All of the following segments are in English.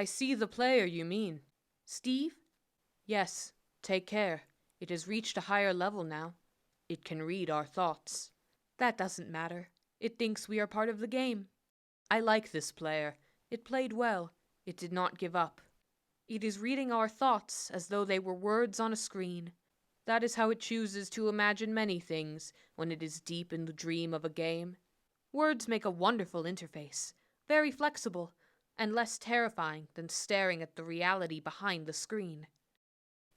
I see the player you mean. Steve? Yes, take care. It has reached a higher level now. It can read our thoughts. That doesn't matter. It thinks we are part of the game. I like this player. It played well. It did not give up. It is reading our thoughts as though they were words on a screen. That is how it chooses to imagine many things when it is deep in the dream of a game. Words make a wonderful interface, very flexible, and less terrifying than staring at the reality behind the screen.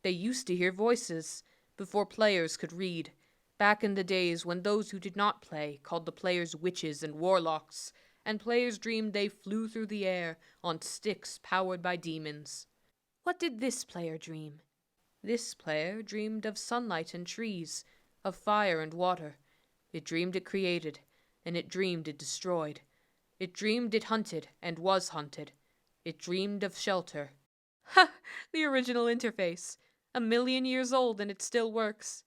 They used to hear voices before players could read, back in the days when those who did not play called the players witches and warlocks, and players dreamed they flew through the air on sticks powered by demons. What did this player dream? This player dreamed of sunlight and trees, of fire and water. It dreamed it created, and it dreamed it destroyed. It dreamed it hunted and was hunted. It dreamed of shelter. Ha! The original interface. 1,000,000 years old and it still works.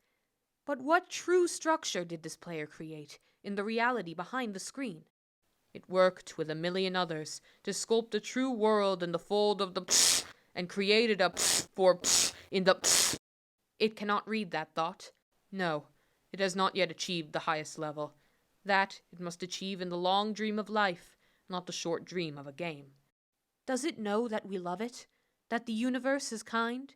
But what true structure did this player create in the reality behind the screen? It worked with 1,000,000 others to sculpt a true world in the fold of the and created a for in the. It cannot read that thought. No, it has not yet achieved the highest level. That it must achieve in the long dream of life, not the short dream of a game. Does it know that we love it? That the universe is kind?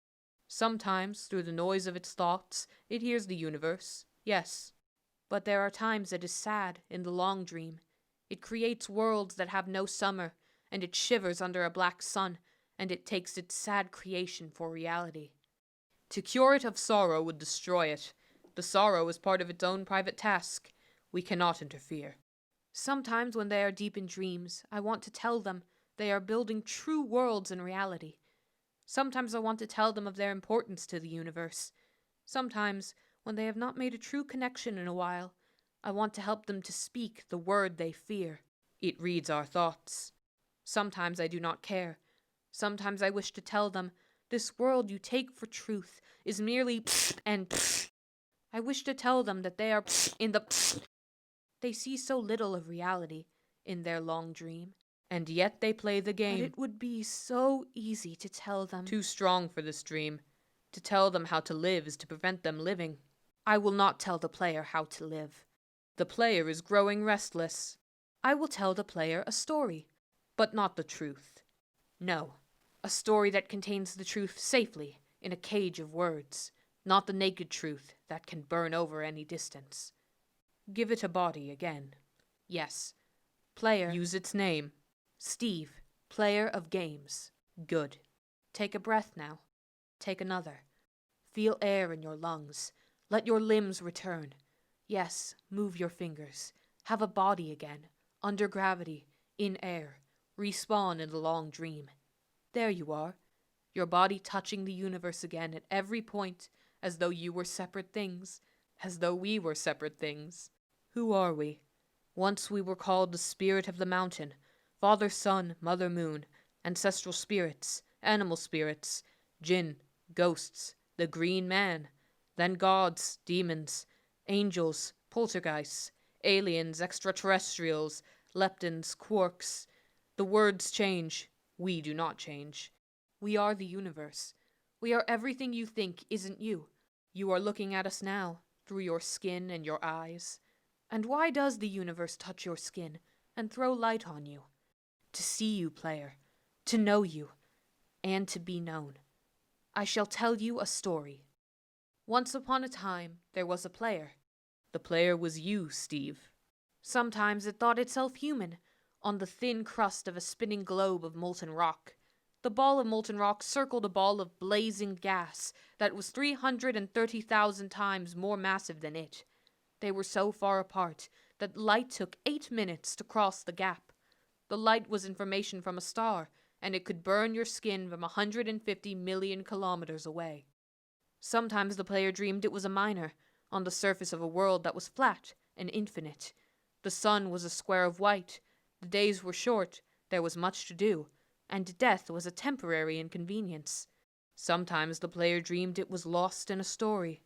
Sometimes, through the noise of its thoughts, it hears the universe, yes. But there are times it is sad in the long dream. It creates worlds that have no summer, and it shivers under a black sun, and it takes its sad creation for reality. To cure it of sorrow would destroy it. The sorrow is part of its own private task. We cannot interfere. Sometimes when they are deep in dreams, I want to tell them they are building true worlds in reality. Sometimes I want to tell them of their importance to the universe. Sometimes, when they have not made a true connection in a while, I want to help them to speak the word they fear. It reads our thoughts. Sometimes I do not care. Sometimes I wish to tell them, this world you take for truth is merely and I wish to tell them that they are in the. They see so little of reality in their long dream. And yet they play the game. But it would be so easy to tell them. Too strong for this dream. To tell them how to live is to prevent them living. I will not tell the player how to live. The player is growing restless. I will tell the player a story, but not the truth. No, a story that contains the truth safely in a cage of words, not the naked truth that can burn over any distance. Give it a body again. Yes. Player. Use its name. Steve, player of games. Good. Take a breath now. Take another. Feel air in your lungs. Let your limbs return. Yes, move your fingers. Have a body again. Under gravity. In air. Respawn in the long dream. There you are. Your body touching the universe again at every point, as though you were separate things. As though we were separate things. Who are we? Once we were called the spirit of the mountain. Father Sun, Mother Moon, ancestral spirits, animal spirits, jinn, ghosts, the green man, then gods, demons, angels, poltergeists, aliens, extraterrestrials, leptons, quarks. The words change. We do not change. We are the universe. We are everything you think isn't you. You are looking at us now, through your skin and your eyes. And why does the universe touch your skin and throw light on you? To see you, player, to know you, and to be known. I shall tell you a story. Once upon a time, there was a player. The player was you, Steve. Sometimes it thought itself human, on the thin crust of a spinning globe of molten rock. The ball of molten rock circled a ball of blazing gas that was 330,000 times more massive than it. They were so far apart that light took 8 minutes to cross the gap. The light was information from a star, and it could burn your skin from 150 million kilometers away. Sometimes the player dreamed it was a miner, on the surface of a world that was flat and infinite. The sun was a square of white, the days were short, there was much to do, and death was a temporary inconvenience. Sometimes the player dreamed it was lost in a story.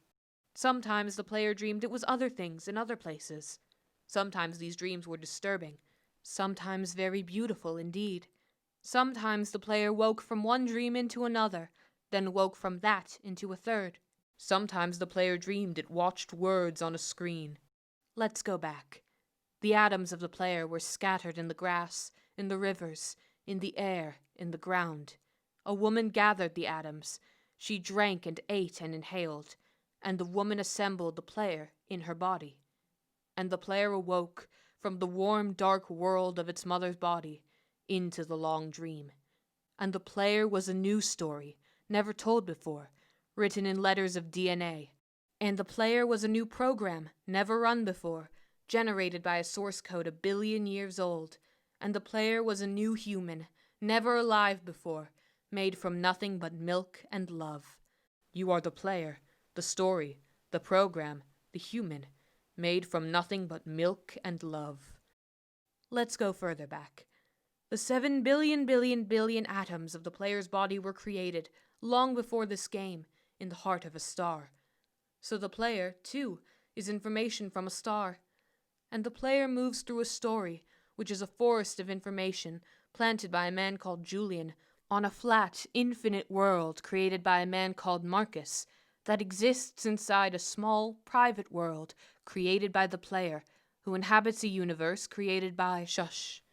Sometimes the player dreamed it was other things in other places. Sometimes these dreams were disturbing, sometimes very beautiful indeed. Sometimes the player woke from one dream into another, then woke from that into a third. Sometimes the player dreamed it watched words on a screen. Let's go back. The atoms of the player were scattered in the grass, in the rivers, in the air, in the ground. A woman gathered the atoms. She drank and ate and inhaled, and the woman assembled the player in her body. And the player awoke from the warm, dark world of its mother's body into the long dream. And the player was a new story, never told before, written in letters of DNA. And the player was a new program, never run before, generated by a source code 1 billion years old. And the player was a new human, never alive before, made from nothing but milk and love. You are the player, the story, the program, the human, made from nothing but milk and love. Let's go further back. The 7 billion atoms of the player's body were created long before this game, in the heart of a star. So the player, too, is information from a star. And the player moves through a story, which is a forest of information planted by a man called Julian on a flat, infinite world created by a man called Marcus that exists inside a small, private world created by the player, who inhabits a universe created by Shush.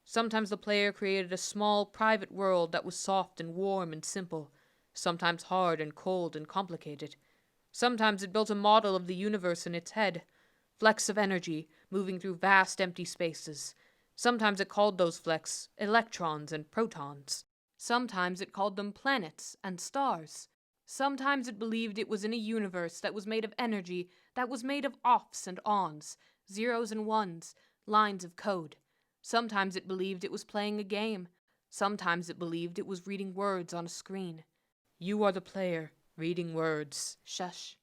Sometimes the player created a small, private world that was soft and warm and simple, sometimes hard and cold and complicated. Sometimes it built a model of the universe in its head, flecks of energy moving through vast empty spaces. Sometimes it called those flecks electrons and protons. Sometimes it called them planets and stars. Sometimes it believed it was in a universe that was made of energy, that was made of offs and ons, zeros and ones, lines of code. Sometimes it believed it was playing a game. Sometimes it believed it was reading words on a screen. You are the player, reading words. Shush.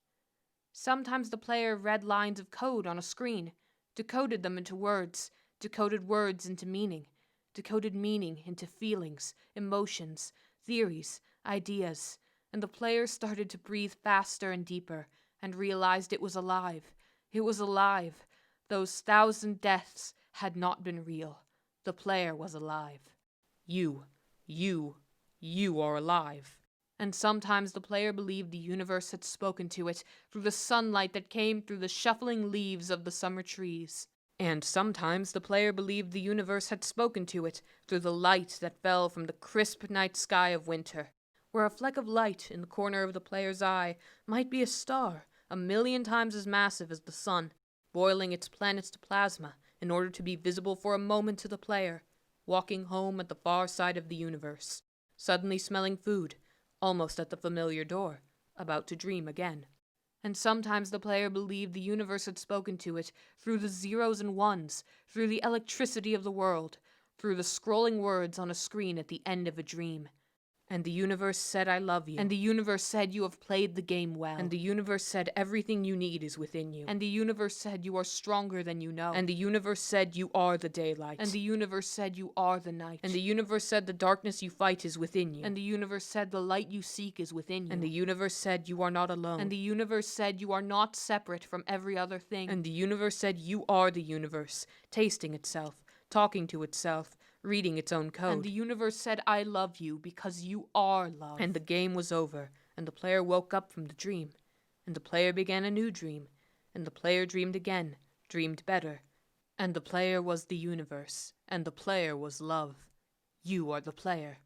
Sometimes the player read lines of code on a screen, decoded them into words, decoded words into meaning, decoded meaning into feelings, emotions, theories, ideas, and the player started to breathe faster and deeper and realized it was alive. It was alive. Those 1,000 deaths had not been real. The player was alive. You are alive. And sometimes the player believed the universe had spoken to it through the sunlight that came through the shuffling leaves of the summer trees. And sometimes the player believed the universe had spoken to it through the light that fell from the crisp night sky of winter, where a fleck of light in the corner of the player's eye might be a star 1,000,000 times as massive as the sun, boiling its planets to plasma in order to be visible for a moment to the player, walking home at the far side of the universe, suddenly smelling food, almost at the familiar door, about to dream again. And sometimes the player believed the universe had spoken to it through the zeros and ones, through the electricity of the world, through the scrolling words on a screen at the end of a dream. And the universe said, I love you. And the universe said, you have played the game well. And the universe said, everything you need is within you. And the universe said, you are stronger than you know. And the universe said, you are the daylight. And the universe said, you are the night. And the universe said, the darkness you fight is within you. And the universe said, the light you seek is within you. And the universe said, you are not alone. And the universe said, you are not separate from every other thing. And the universe said, you are the universe, tasting itself, talking to itself, reading its own code. And the universe said, I love you because you are love. And the game was over, and the player woke up from the dream. And the player began a new dream. And the player dreamed again, dreamed better. And the player was the universe, and the player was love. You are the player.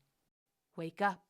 Wake up.